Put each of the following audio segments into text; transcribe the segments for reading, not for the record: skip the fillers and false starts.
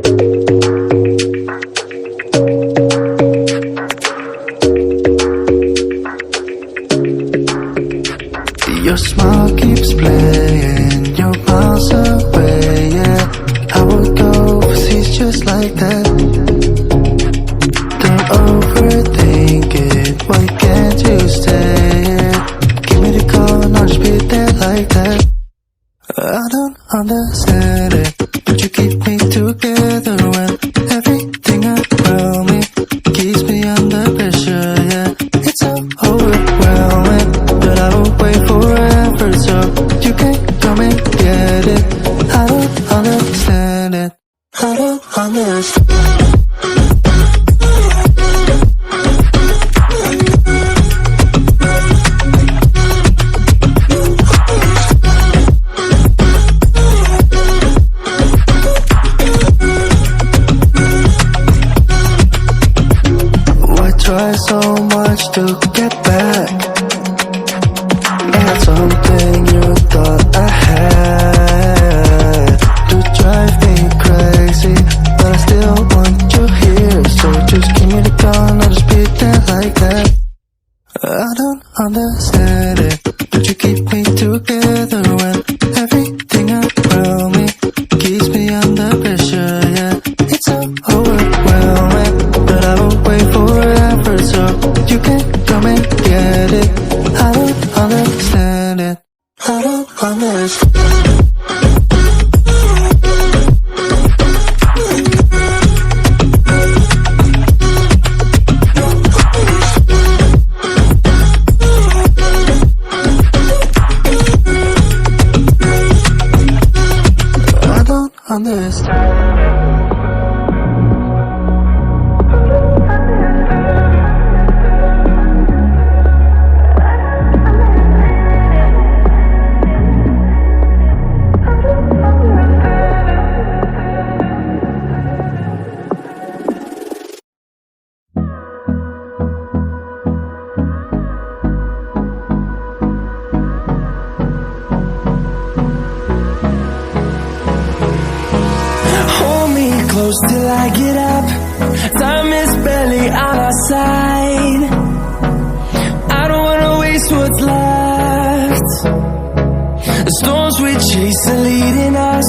Your smile keeps playing, you're miles away, yeah. I would go overseas just like that. Don't overthink it, why can't you stay here? Give me the call and I'll just be there like that. I don't understand it, but you keep me together when everything around me keeps me under pressure, yeah. It's so overwhelming, but I will wait forever so you can come and get it. I don't understand it, I don't understand. Try so much to get back. That's something you thought I had to drive me crazy, but I still want you here. So just give me the call and I'll just be there like that. I don't understand it, but you keep me together when everything around me keeps me under pressure, yeah. It's so overwhelming, but I will wait forever so you can come and get it. I don't understand it, I don't understand. Understand. Close till I get up, time is barely on our side. I don't wanna waste what's left. The storms we chase are leading us,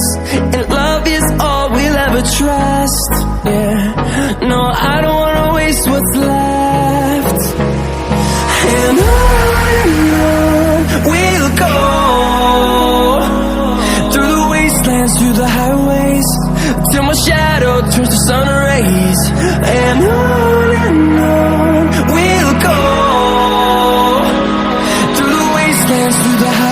and love is all we'll ever trust. Yeah, no, I don't wanna waste what's left. And on we'll go, through the wastelands, through the highways, till my shadow turns to sun rays. And on we'll go, through the wastelands, through the highways.